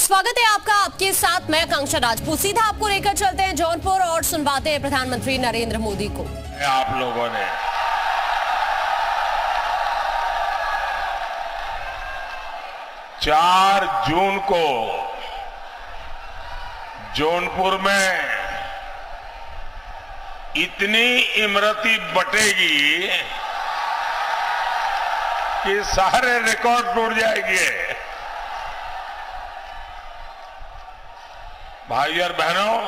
स्वागत है आपका। आपके साथ मैं आकांक्षा राजपूत। सीधा आपको लेकर चलते हैं जौनपुर और सुनवाते हैं प्रधानमंत्री नरेंद्र मोदी को। आप लोगों ने चार जून को जौनपुर में इतनी इमरती बटेगी कि सारे रिकॉर्ड टूट जाएंगे। भाइयों और बहनों,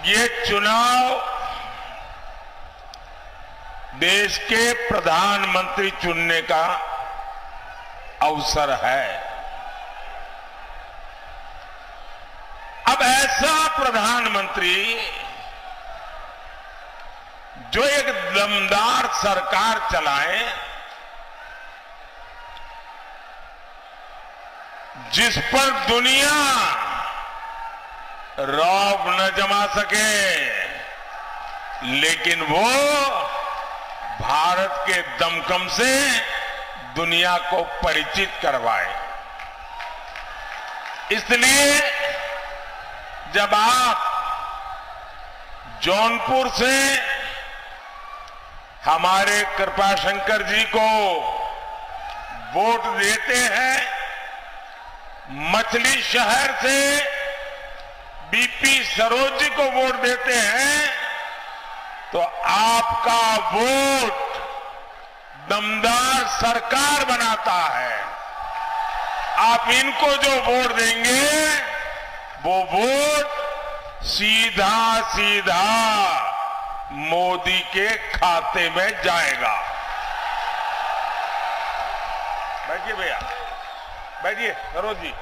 ये चुनाव देश के प्रधानमंत्री चुनने का अवसर है। अब ऐसा प्रधानमंत्री जो एक दमदार सरकार चलाए, जिस पर दुनिया रौब न जमा सके, लेकिन वो भारत के दमखम से दुनिया को परिचित करवाए। इसलिए जब आप जौनपुर से हमारे कृपाशंकर जी को वोट देते हैं, मछली शहर से बीपी सरोज जी को वोट देते हैं, तो आपका वोट दमदार सरकार बनाता है। आप इनको जो वोट देंगे, वो वोट सीधा सीधा मोदी के खाते में जाएगा। बैठिए भैया, बैठिए सरोज जी।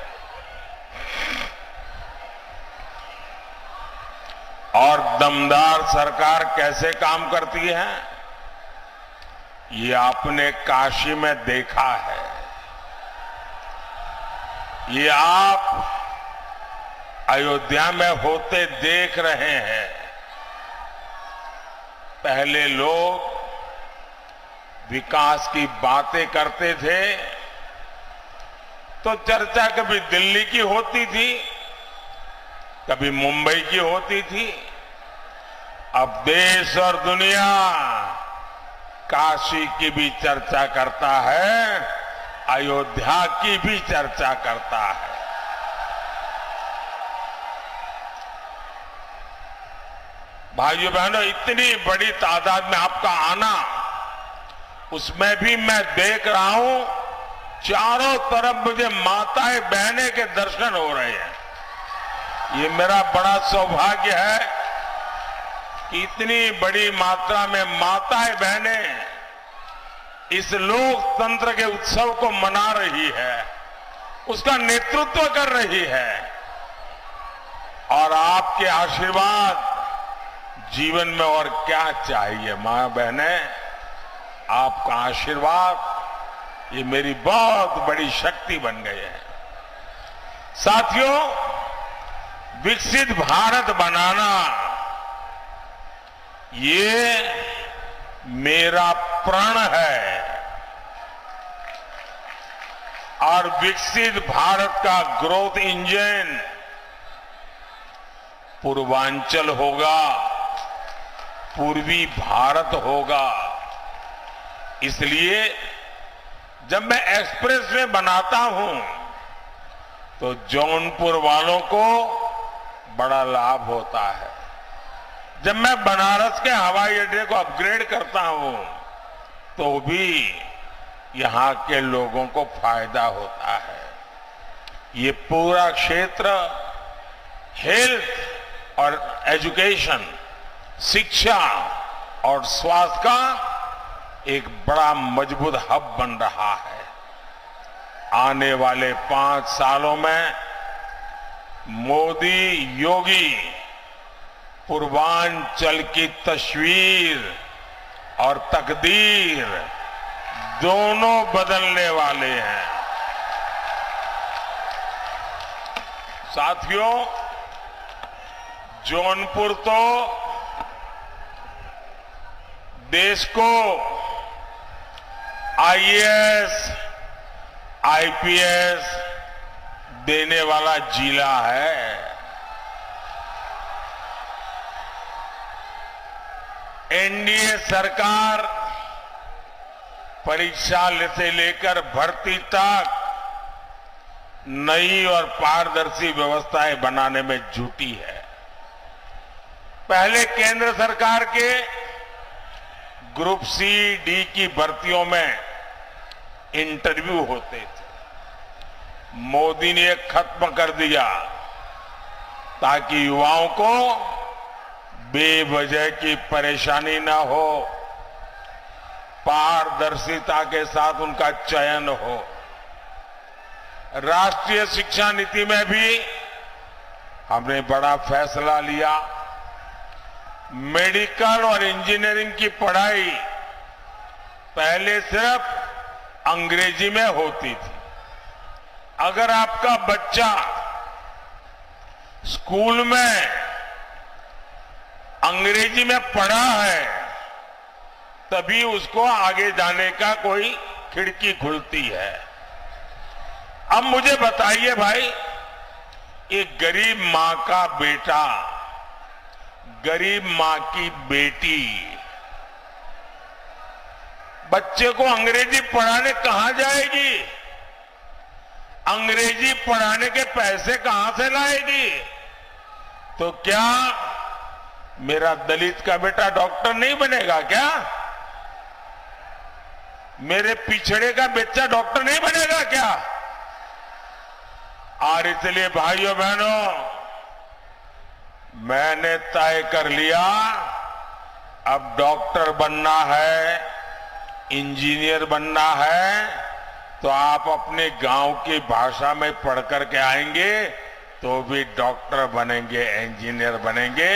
और दमदार सरकार कैसे काम करती है, ये आपने काशी में देखा है। ये आप अयोध्या में होते देख रहे हैं। पहले लोग विकास की बातें करते थे तो चर्चा कभी दिल्ली की होती थी, कभी मुंबई की होती थी। अब देश और दुनिया काशी की भी चर्चा करता है, अयोध्या की भी चर्चा करता है। भाइयों बहनों, इतनी बड़ी तादाद में आपका आना, उसमें भी मैं देख रहा हूं चारों तरफ मुझे माताएं बहनें के दर्शन हो रहे हैं। ये मेरा बड़ा सौभाग्य है कि इतनी बड़ी मात्रा में माताएं बहनें इस लोकतंत्र के उत्सव को मना रही है, उसका नेतृत्व कर रही है। और आपके आशीर्वाद, जीवन में और क्या चाहिए। मां बहनें, आपका आशीर्वाद ये मेरी बहुत बड़ी शक्ति बन गई है। साथियों, विकसित भारत बनाना ये मेरा प्रण है। और विकसित भारत का ग्रोथ इंजन पूर्वांचल होगा, पूर्वी भारत होगा। इसलिए जब मैं एक्सप्रेसवे बनाता हूं तो जौनपुर वालों को बड़ा लाभ होता है। जब मैं बनारस के हवाई अड्डे को अपग्रेड करता हूं तो भी यहां के लोगों को फायदा होता है। ये पूरा क्षेत्र हेल्थ और एजुकेशन, शिक्षा और स्वास्थ्य का एक बड़ा मजबूत हब बन रहा है। आने वाले 5 सालों में मोदी योगी पूर्वांचल की तस्वीर और तकदीर दोनों बदलने वाले हैं। साथियों, जौनपुर तो देश को आईएएस, आईपीएस देने वाला जिला है। एनडीए सरकार परीक्षा से लेकर भर्ती तक नई और पारदर्शी व्यवस्थाएं बनाने में जुटी है। पहले केंद्र सरकार के ग्रुप सी डी की भर्तियों में इंटरव्यू होते थे, मोदी ने खत्म कर दिया ताकि युवाओं को बेवजह की परेशानी ना हो, पारदर्शिता के साथ उनका चयन हो। राष्ट्रीय शिक्षा नीति में भी हमने बड़ा फैसला लिया। मेडिकल और इंजीनियरिंग की पढ़ाई पहले सिर्फ अंग्रेजी में होती थी। अगर आपका बच्चा स्कूल में अंग्रेजी में पढ़ा है तभी उसको आगे जाने का कोई खिड़की खुलती है। अब मुझे बताइए भाई, एक गरीब मां का बेटा, गरीब मां की बेटी बच्चे को अंग्रेजी पढ़ाने कहां जाएगी? अंग्रेजी पढ़ाने के पैसे कहां से लाएगी? तो क्या मेरा दलित का बेटा डॉक्टर नहीं बनेगा क्या? मेरे पिछड़े का बच्चा डॉक्टर नहीं बनेगा क्या? और इसलिए भाइयों बहनों, मैंने तय कर लिया, अब डॉक्टर बनना है, इंजीनियर बनना है तो आप अपने गांव की भाषा में पढ़ करके आएंगे तो भी डॉक्टर बनेंगे, इंजीनियर बनेंगे।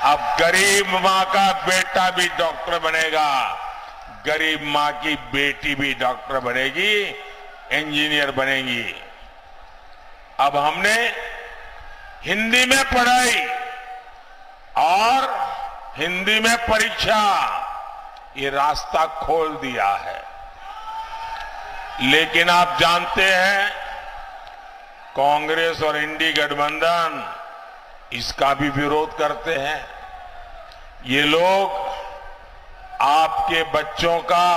अब गरीब मां का बेटा भी डॉक्टर बनेगा, गरीब मां की बेटी भी डॉक्टर बनेगी, इंजीनियर बनेगी। अब हमने हिंदी में पढ़ाई और हिंदी में परीक्षा, ये रास्ता खोल दिया है। लेकिन आप जानते हैं कांग्रेस और इंडी गठबंधन इसका भी विरोध करते हैं। ये लोग आपके बच्चों का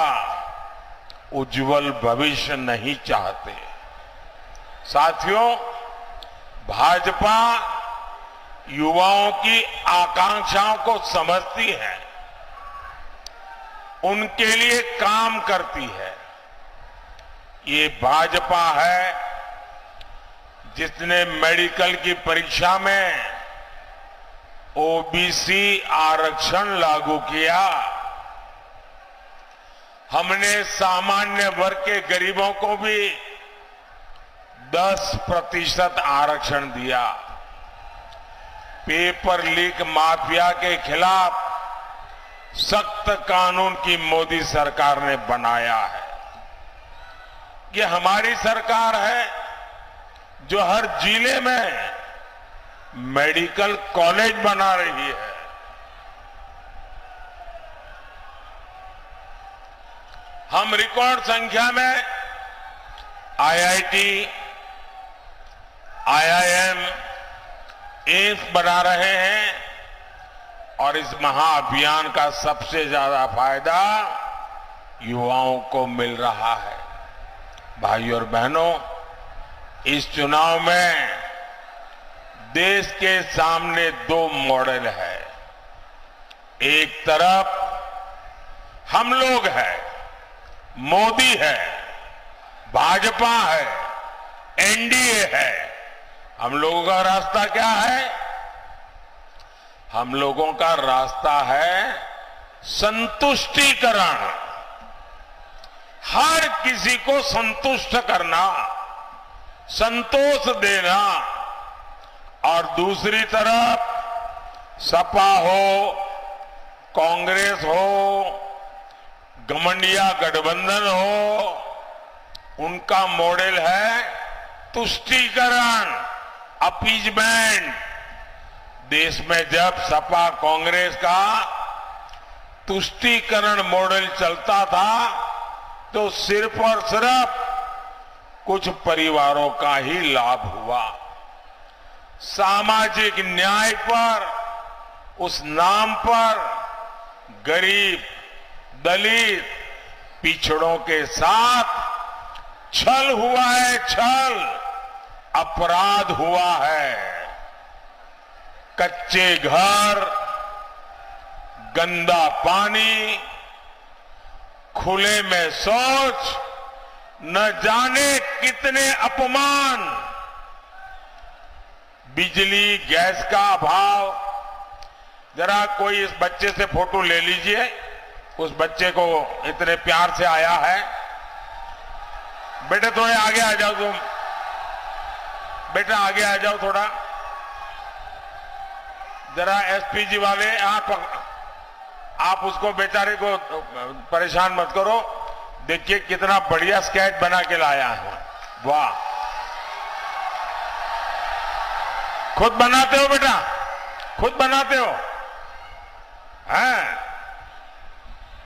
उज्जवल भविष्य नहीं चाहते। साथियों, भाजपा युवाओं की आकांक्षाओं को समझती है, उनके लिए काम करती है। ये भाजपा है जिसने मेडिकल की परीक्षा में ओबीसी आरक्षण लागू किया। हमने सामान्य वर्ग के गरीबों को भी 10% आरक्षण दिया। पेपर लीक माफिया के खिलाफ सख्त कानून की मोदी सरकार ने बनाया है। ये हमारी सरकार है जो हर जिले में मेडिकल कॉलेज बना रही है। हम रिकॉर्ड संख्या में आईआईटी, आईआईएम, एम्स बना रहे हैं और इस महाअभियान का सबसे ज्यादा फायदा युवाओं को मिल रहा है। भाइयों और बहनों, इस चुनाव में देश के सामने दो मॉडल है। एक तरफ हम लोग हैं, मोदी है, भाजपा है, एनडीए है। हम लोगों का रास्ता क्या है? हम लोगों का रास्ता है संतुष्टिकरण, हर किसी को संतुष्ट करना, संतोष देना। और दूसरी तरफ सपा हो, कांग्रेस हो, घमंडिया गठबंधन हो, उनका मॉडल है तुष्टीकरण, अपीजमेंट। देश में जब सपा कांग्रेस का तुष्टीकरण मॉडल चलता था तो सिर्फ और सिर्फ कुछ परिवारों का ही लाभ हुआ। सामाजिक न्याय पर, उस नाम पर गरीब, दलित, पिछड़ों के साथ छल हुआ है, छल, अपराध हुआ है। कच्चे घर, गंदा पानी, खुले में शौच, न जाने कितने अपमान, बिजली, गैस का अभाव। जरा कोई इस बच्चे से फोटो ले लीजिए, उस बच्चे को इतने प्यार से आया है। बेटे थोड़े आगे आ जाओ तुम, बेटा आगे आ जाओ थोड़ा। जरा एसपी जी वाले आप उसको बेचारे को परेशान मत करो। देखिए कितना बढ़िया स्केच बना के लाया है, वाह। खुद बनाते हो बेटा, खुद बनाते हो? हैं?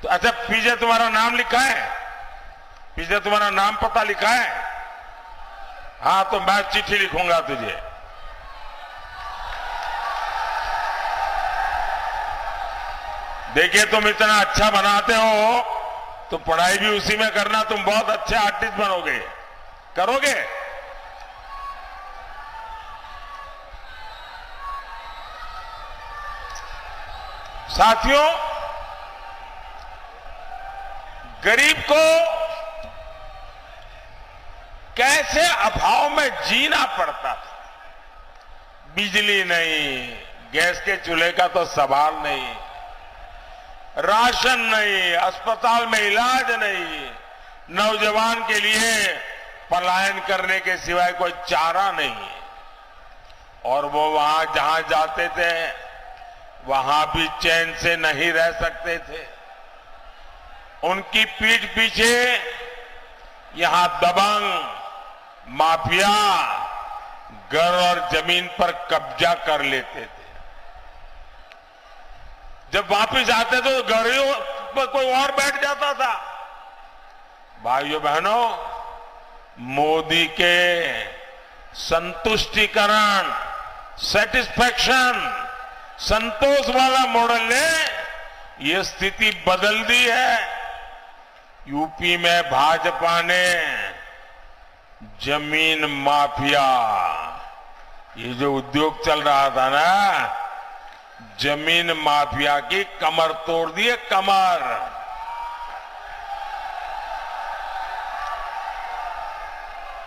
तो अच्छा, पीछे तुम्हारा नाम लिखा है? पीछे तुम्हारा नाम पता लिखा है? हाँ, तो मैं चिट्ठी लिखूंगा तुझे। देखिए तुम इतना अच्छा बनाते हो तो पढ़ाई भी उसी में करना, तुम बहुत अच्छे आर्टिस्ट बनोगे। करोगे? साथियों, गरीब को कैसे अभाव में जीना पड़ता था। बिजली नहीं, गैस के चूल्हे का तो सवाल नहीं, राशन नहीं, अस्पताल में इलाज नहीं, नौजवान के लिए पलायन करने के सिवाय कोई चारा नहीं। और वो वहां जहां जाते थे वहां भी चैन से नहीं रह सकते थे। उनकी पीठ पीछे यहां दबंग माफिया घर और जमीन पर कब्जा कर लेते थे। जब वापस आते तो घरों पर कोई और बैठ जाता था। भाइयों बहनों, मोदी के संतुष्टिकरण, सेटिस्फैक्शन, संतोष वाला मॉडल ने ये स्थिति बदल दी है। यूपी में भाजपा ने जमीन माफिया, ये जो उद्योग चल रहा था ना, जमीन माफिया की कमर तोड़ दी है, कमर।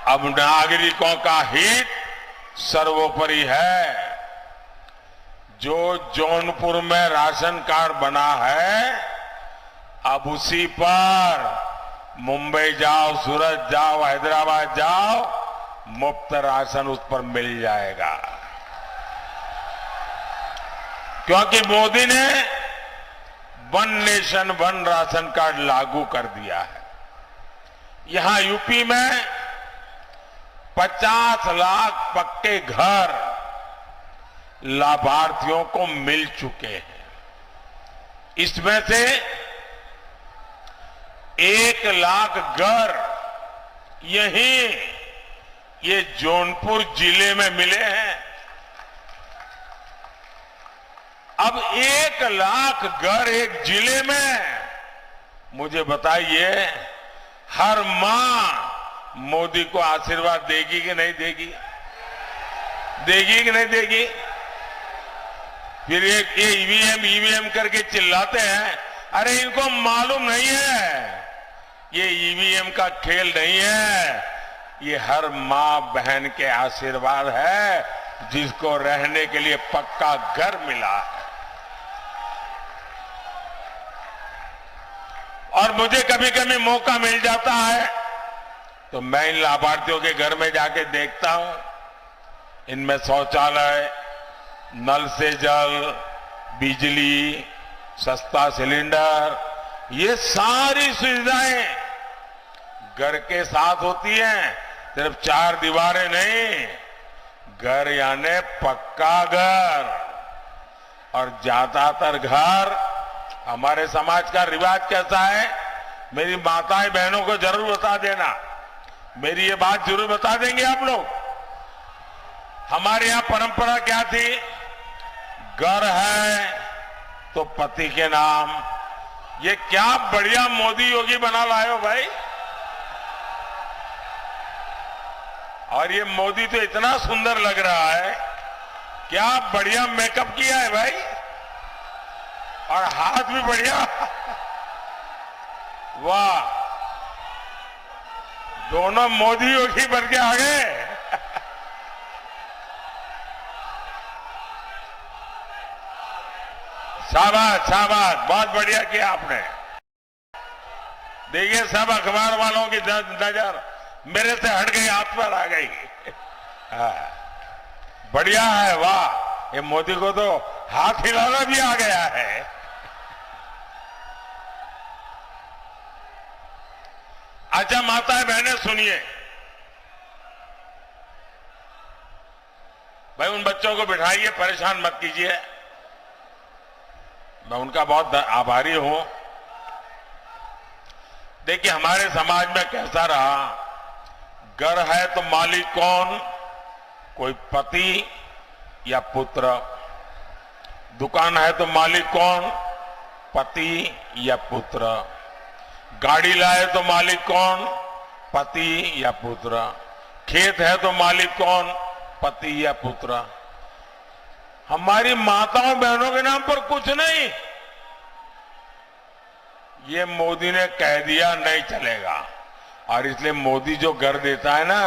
अब नागरिकों का हित सर्वोपरि है। जो जौनपुर में राशन कार्ड बना है, अब उसी पर मुंबई जाओ, सूरत जाओ, हैदराबाद जाओ, मुफ्त राशन उस पर मिल जाएगा। क्योंकि मोदी ने one nation one ration card लागू कर दिया है। यहां यूपी में 50 लाख पक्के घर लाभार्थियों को मिल चुके हैं। इसमें से 1 लाख घर यहीं ये जौनपुर जिले में मिले हैं। अब 1 लाख घर एक जिले में, मुझे बताइए हर मां मोदी को आशीर्वाद देगी कि नहीं देगी? देगी कि नहीं देगी? फिर ये ईवीएम करके चिल्लाते हैं। अरे इनको मालूम नहीं है ये ईवीएम का खेल नहीं है, ये हर मां बहन के आशीर्वाद है जिसको रहने के लिए पक्का घर मिला है। और मुझे कभी कभी मौका मिल जाता है तो मैं इन लाभार्थियों के घर में जाके देखता हूं। इनमें शौचालय, नल से जल, बिजली, सस्ता सिलेंडर, ये सारी सुविधाएं घर के साथ होती हैं। सिर्फ 4 दीवारें नहीं, घर यानी पक्का घर। और ज्यादातर घर, हमारे समाज का रिवाज कैसा है, मेरी माताएं बहनों को जरूर बता देना। मेरी ये बात जरूर बता देंगे आप लोग। हमारे यहां परंपरा क्या थी? घर है तो पति के नाम। ये क्या बढ़िया मोदी योगी बना लाए हो भाई। और ये मोदी तो इतना सुंदर लग रहा है, क्या बढ़िया मेकअप किया है भाई, और हाथ भी बढ़िया। वाह, दोनों मोदी योगी बन के आ गए। शाबाश शाबाश, बहुत बढ़िया किया आपने। देखिए सब अखबार वालों की नजर मेरे से हट गई, आप पर आ गई। बढ़िया है, वाह। ये मोदी को तो हाथ हिलाना भी आ गया है। अच्छा माताएं बहनें सुनिए भाई, उन बच्चों को बिठाइए, परेशान मत कीजिए। मैं उनका बहुत आभारी हूं। देखिए हमारे समाज में कैसा रहा, घर है तो मालिक कौन? कोई पति या पुत्र। दुकान है तो मालिक कौन? पति या पुत्र। गाड़ी लाए तो मालिक कौन? पति या पुत्र। खेत है तो मालिक कौन? पति या पुत्र। हमारी माताओं बहनों के नाम पर कुछ नहीं। ये मोदी ने कह दिया नहीं चलेगा, और इसलिए मोदी जो घर देता है ना,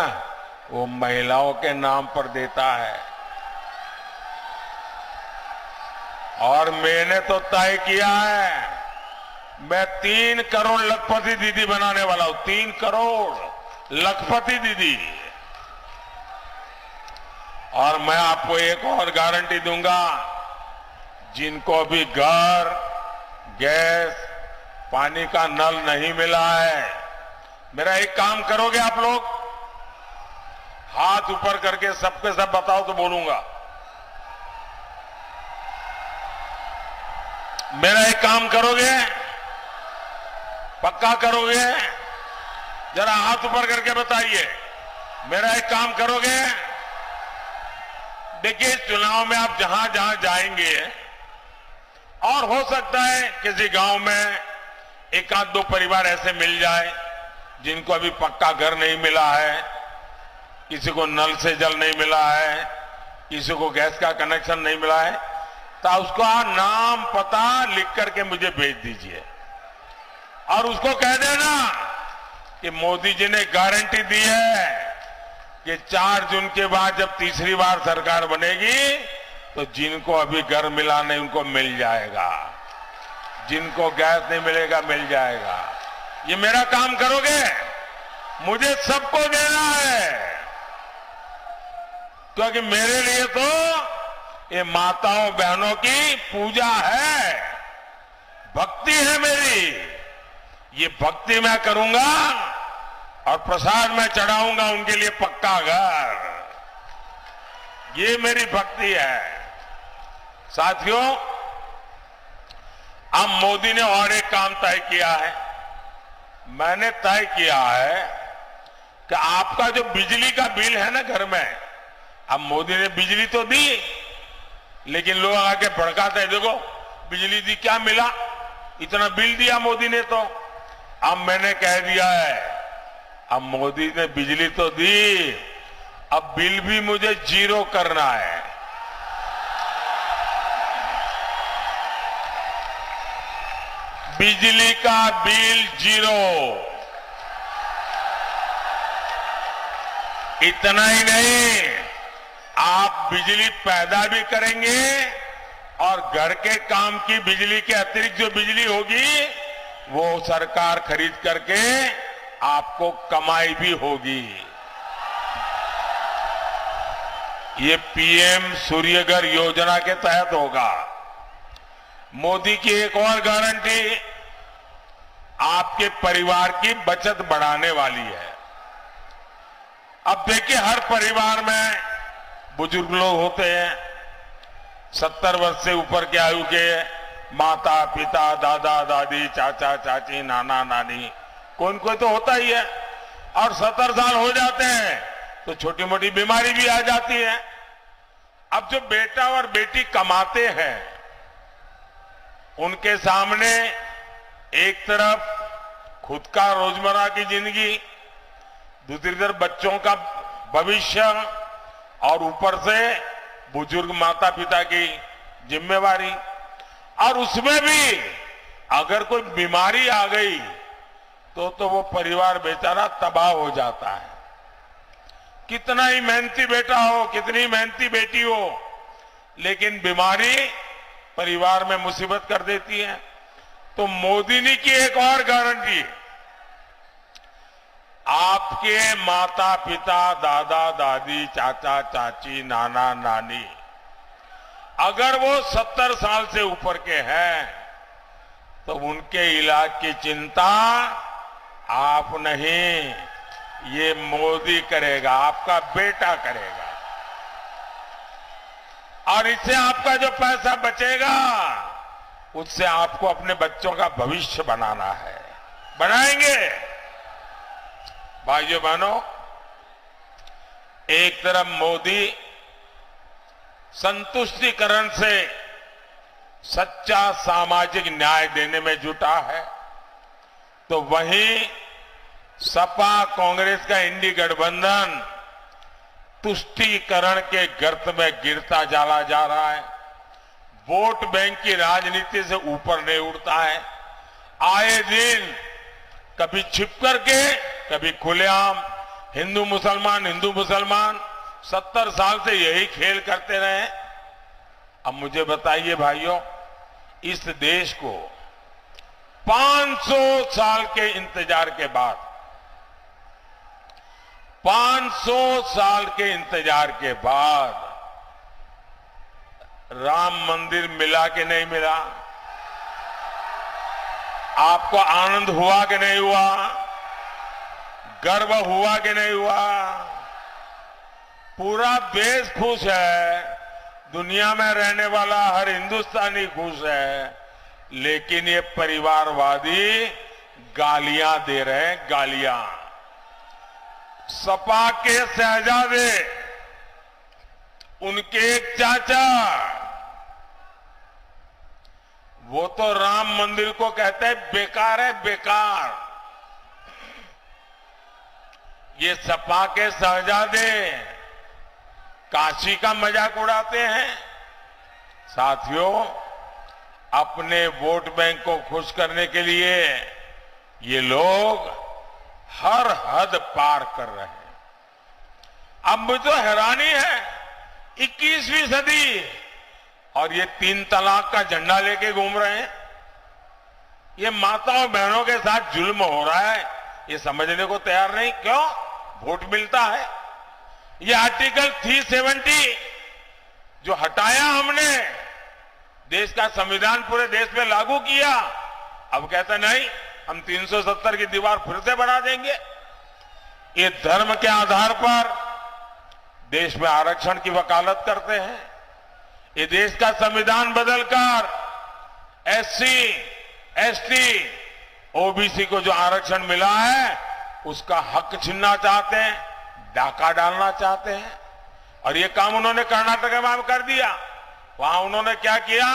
वो महिलाओं के नाम पर देता है। और मैंने तो तय किया है, मैं 3 करोड़ लखपति दीदी बनाने वाला हूं। 3 करोड़ लखपति दीदी। और मैं आपको एक और गारंटी दूंगा, जिनको भी घर, गैस, पानी का नल नहीं मिला है, मेरा एक काम करोगे आप लोग? हाथ ऊपर करके सबके सब बताओ तो बोलूंगा। मेरा एक काम करोगे? पक्का करोगे? जरा हाथ ऊपर करके बताइए। मेरा एक काम करोगे? देखिए चुनाव में आप जहां जहां जाएंगे, और हो सकता है किसी गांव में एक आध दो परिवार ऐसे मिल जाए जिनको अभी पक्का घर नहीं मिला है, किसी को नल से जल नहीं मिला है, किसी को गैस का कनेक्शन नहीं मिला है, तो उसका नाम पता लिख करके मुझे भेज दीजिए। और उसको कह देना कि मोदी जी ने गारंटी दी है कि 4 जून के बाद जब तीसरी बार सरकार बनेगी तो जिनको अभी घर मिला नहीं उनको मिल जाएगा, जिनको गैस नहीं मिलेगा मिल जाएगा। ये मेरा काम करोगे? मुझे सबको देना है, क्योंकि मेरे लिए तो ये माताओं बहनों की पूजा है, भक्ति है मेरी। ये भक्ति मैं करूंगा और प्रसाद में चढ़ाऊंगा उनके लिए पक्का घर। ये मेरी भक्ति है। साथियों, अब मोदी ने और एक काम तय किया है। मैंने तय किया है कि आपका जो बिजली का बिल है ना घर में, अब मोदी ने बिजली तो दी, लेकिन लोग आके भड़काते हैं, देखो बिजली दी क्या मिला, इतना बिल दिया मोदी ने। तो अब मैंने कह दिया है, अब मोदी ने बिजली तो दी, अब बिल भी मुझे 0 करना है। बिजली का बिल 0। इतना ही नहीं, आप बिजली पैदा भी करेंगे और घर के काम की बिजली के अतिरिक्त जो बिजली होगी वो सरकार खरीद करके आपको कमाई भी होगी। ये पीएम सूर्यघर योजना के तहत होगा। मोदी की एक और गारंटी आपके परिवार की बचत बढ़ाने वाली है। अब देखिए, हर परिवार में बुजुर्ग लोग होते हैं, 70 वर्ष से ऊपर के आयु के, माता पिता, दादा दादी, चाचा चाची, नाना नानी, कोई न कोई तो होता ही है। और 70 साल हो जाते हैं तो छोटी मोटी बीमारी भी आ जाती है। अब जो बेटा और बेटी कमाते हैं उनके सामने एक तरफ खुद का रोजमर्रा की जिंदगी, दूसरी तरफ बच्चों का भविष्य और ऊपर से बुजुर्ग माता पिता की जिम्मेवारी, और उसमें भी अगर कोई बीमारी आ गई तो वो परिवार बेचारा तबाह हो जाता है। कितना ही मेहनती बेटा हो, कितनी मेहनती बेटी हो, लेकिन बीमारी परिवार में मुसीबत कर देती है। तो मोदी ने की एक और गारंटी, आपके माता पिता, दादा दादी, चाचा चाची, नाना नानी अगर वो 70 साल से ऊपर के हैं तो उनके इलाज की चिंता आप नहीं, ये मोदी करेगा, आपका बेटा करेगा। और इससे आपका जो पैसा बचेगा उससे आपको अपने बच्चों का भविष्य बनाना है, बनाएंगे। भाइयों बहनों, एक तरफ मोदी संतुष्टिकरण से सच्चा सामाजिक न्याय देने में जुटा है, तो वहीं सपा कांग्रेस का इंडी गठबंधन तुष्टीकरण के गर्त में गिरता चला जा रहा है। वोट बैंक की राजनीति से ऊपर नहीं उठता है। आए दिन कभी छिप करके, कभी खुलेआम हिंदू मुसलमान 70 साल से यही खेल करते रहे। अब मुझे बताइए भाइयों, इस देश को 500 साल के इंतजार के बाद, 500 साल के इंतजार के बाद राम मंदिर मिला कि नहीं मिला? आपको आनंद हुआ कि नहीं हुआ? गर्व हुआ कि नहीं हुआ? पूरा देश खुश है, दुनिया में रहने वाला हर हिंदुस्तानी खुश है, लेकिन ये परिवारवादी गालियां दे रहे हैं, गालियां। सपा के शहजादे, उनके एक चाचा, वो तो राम मंदिर को कहते हैं बेकार है, बेकार। ये सपा के शहजादे काशी का मजाक उड़ाते हैं। साथियों, अपने वोट बैंक को खुश करने के लिए ये लोग हर हद पार कर रहे हैं। अब मुझे हैरानी है, 21वीं सदी और ये 3 तलाक का झंडा लेके घूम रहे हैं। ये माताओं बहनों के साथ जुल्म हो रहा है, ये समझने को तैयार नहीं। क्यों? वोट मिलता है। ये आर्टिकल 370 जो हटाया हमने, देश का संविधान पूरे देश में लागू किया, अब कहते नहीं, हम 370 की दीवार फिर से बना देंगे। ये धर्म के आधार पर देश में आरक्षण की वकालत करते हैं। ये देश का संविधान बदलकर SC, ST, OBC को जो आरक्षण मिला है उसका हक छीनना चाहते हैं, डाका डालना चाहते हैं। और ये काम उन्होंने कर्नाटक में कर दिया। वहां उन्होंने क्या किया,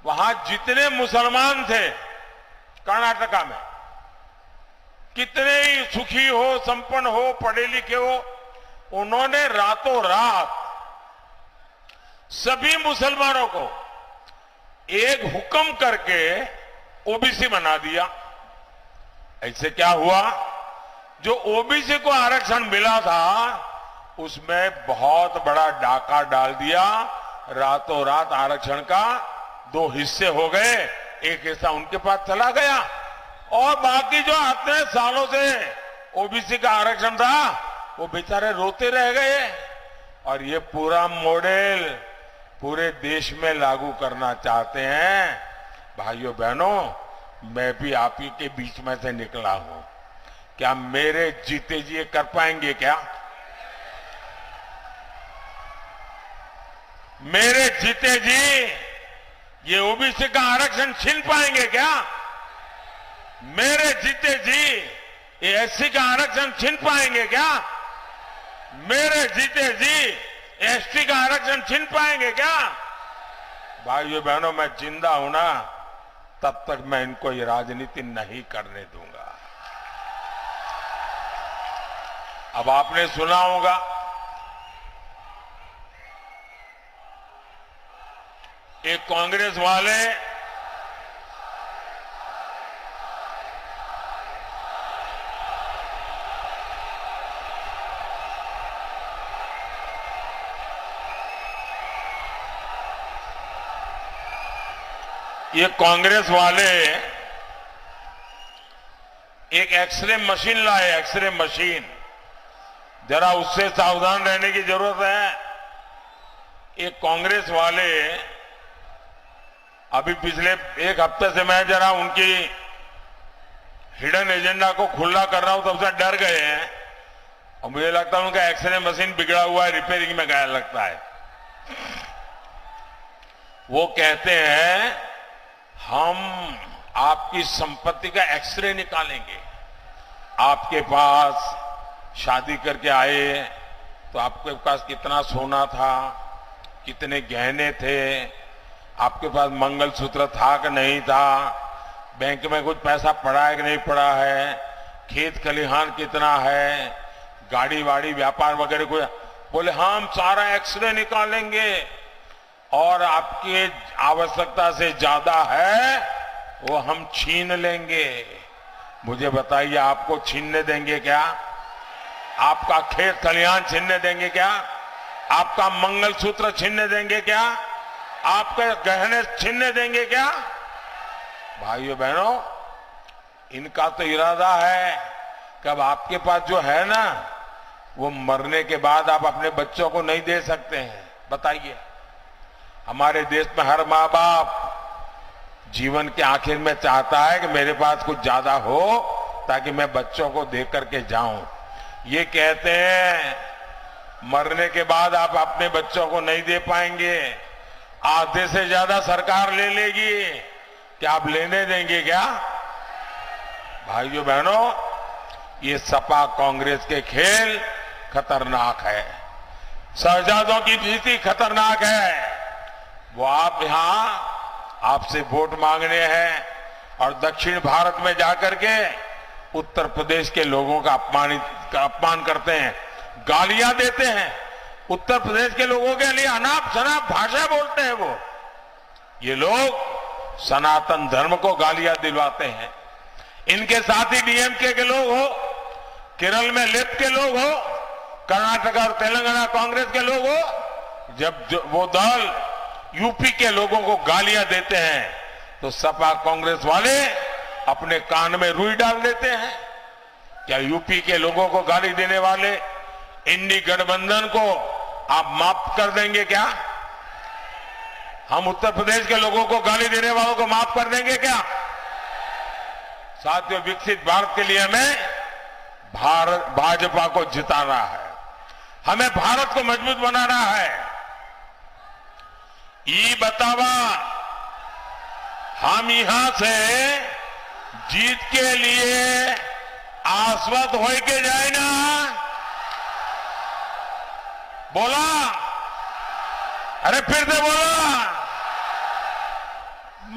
वहां जितने मुसलमान थे कर्नाटका में, कितने ही सुखी हो, संपन्न हो, पढ़े लिखे हो, उन्होंने रातों रात सभी मुसलमानों को एक हुक्म करके OBC बना दिया। ऐसे क्या हुआ, जो OBC को आरक्षण मिला था उसमें बहुत बड़ा डाका डाल दिया। रातों रात आरक्षण का 2 हिस्से हो गए, एक हिस्सा उनके पास चला गया और बाकी जो इतने सालों से OBC का आरक्षण था वो बेचारे रोते रह गए। और ये पूरा मॉडल पूरे देश में लागू करना चाहते हैं। भाइयों बहनों, मैं भी आप ही के बीच में से निकला हूं। क्या मेरे जीते जी ये कर पाएंगे? क्या मेरे जीते जी ये OBC का आरक्षण छीन पाएंगे? क्या मेरे जीते जी ये एससी का आरक्षण छीन पाएंगे क्या? मेरे जीते जी एसटी का आरक्षण छीन पाएंगे क्या? भाइयों बहनों, मैं जिंदा हूं ना, तब तक मैं इनको ये राजनीति नहीं करने दूंगा। अब आपने सुना होगा एक कांग्रेस वाले एक एक्सरे मशीन लाए, एक्सरे मशीन। जरा उससे सावधान रहने की जरूरत है। एक कांग्रेस वाले अभी पिछले एक हफ्ते से मैं जरा उनकी हिडन एजेंडा को खुला कर रहा हूं, तब से डर गए हैं और मुझे लगता है उनका एक्सरे मशीन बिगड़ा हुआ है, रिपेयरिंग में गया लगता है। वो कहते हैं हम आपकी संपत्ति का एक्सरे निकालेंगे। आपके पास शादी करके आए तो आपके पास कितना सोना था, कितने गहने थे, आपके पास मंगलसूत्र था कि नहीं था, बैंक में कुछ पैसा पड़ा है कि नहीं पड़ा है, खेत खलिहान कितना है, गाड़ी वाड़ी व्यापार वगैरह कोई। बोले हम सारा एक्सरे निकालेंगे और आपकी आवश्यकता से ज्यादा है वो हम छीन लेंगे। मुझे बताइए, आपको छीनने देंगे क्या? आपका खेत खलिहान छीनने देंगे क्या? आपका मंगलसूत्र छीनने देंगे क्या? आपके गहने छीनने देंगे क्या? भाइयों बहनों, इनका तो इरादा है कि अब आपके पास जो है ना, वो मरने के बाद आप अपने बच्चों को नहीं दे सकते हैं। बताइए, हमारे देश में हर माँ बाप जीवन के आखिर में चाहता है कि मेरे पास कुछ ज्यादा हो ताकि मैं बच्चों को दे करके जाऊं। ये कहते हैं मरने के बाद आप अपने बच्चों को नहीं दे पाएंगे, आधे से ज्यादा सरकार ले लेगी, क्या आप लेने देंगे क्या? भाइयों बहनों, ये सपा कांग्रेस के खेल खतरनाक है। शहजादों की जीती खतरनाक है। वो आप यहां आपसे वोट मांगने हैं और दक्षिण भारत में जाकर के उत्तर प्रदेश के लोगों का अपमान करते हैं, गालियां देते हैं। उत्तर प्रदेश के लोगों के लिए अनाप शनाप भाषा बोलते हैं वो। ये लोग सनातन धर्म को गालियां दिलवाते हैं। इनके साथ ही डीएमके के लोग हो, केरल में लेफ्ट के लोग हो, कर्नाटक और तेलंगाना कांग्रेस के लोग हो। जब वो दल यूपी के लोगों को गालियां देते हैं तो सपा कांग्रेस वाले अपने कान में रुई डाल देते हैं। क्या यूपी के लोगों को गाली देने वाले इंडी गठबंधन को आप माफ कर देंगे क्या? हम उत्तर प्रदेश के लोगों को गाली देने वालों को माफ कर देंगे क्या? साथियों, विकसित भारत के लिए हमें भाजपा को जिताना है, हमें भारत को मजबूत बनाना है। ये बतावा हम यहां से जीत के लिए आश्वस्त हो के जाए ना? बोला? अरे फिर से बोला।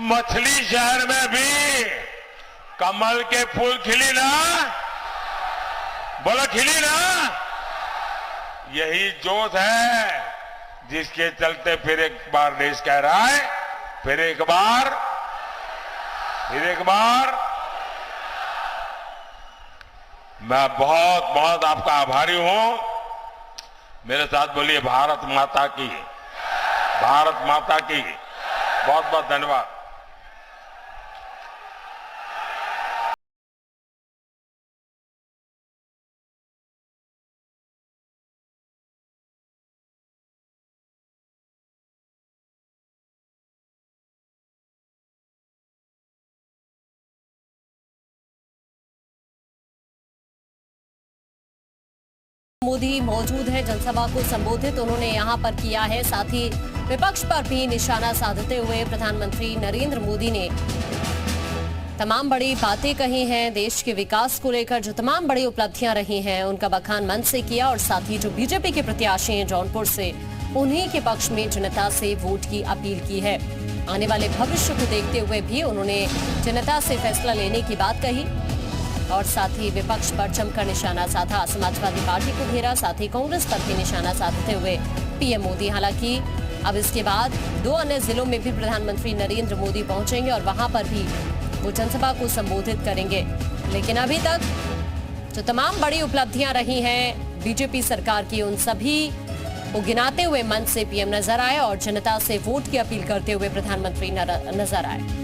मछली शहर में भी कमल के फूल खिली ना? बोला खिली ना? यही जोश है जिसके चलते फिर एक बार देश कह रहा है, फिर एक बार मैं बहुत बहुत आपका आभारी हूं। मेरे साथ बोलिए भारत माता की, भारत माता की। बहुत बहुत धन्यवाद। मोदी मौजूद है, जनसभा को संबोधित उन्होंने यहां पर किया है। साथ ही विपक्ष पर भी निशाना साधते हुए प्रधानमंत्री नरेंद्र मोदी ने तमाम बड़ी बातें कही हैं, देश के विकास को लेकर जो तमाम बड़ी उपलब्धियां रही हैं उनका बखान मंच से किया और साथ ही जो बीजेपी के प्रत्याशी हैं जौनपुर से, उन्हीं के पक्ष में जनता से वोट की अपील की है। आने वाले भविष्य को देखते हुए भी उन्होंने जनता से फैसला लेने की बात कही और साथ ही विपक्ष पर जमकर निशाना साधा। समाजवादी पार्टी को घेरा, साथ ही कांग्रेस पर भी निशाना साधते हुए पीएम मोदी। हालांकि अब इसके बाद 2 अन्य जिलों में भी प्रधानमंत्री नरेंद्र मोदी पहुंचेंगे और वहां पर भी वो जनसभा को संबोधित करेंगे। लेकिन अभी तक जो तमाम बड़ी उपलब्धियां रही हैं बीजेपी सरकार की, उन सभी को गिनाते हुए मंच से पीएम नजर आए और जनता से वोट की अपील करते हुए प्रधानमंत्री नजर आए।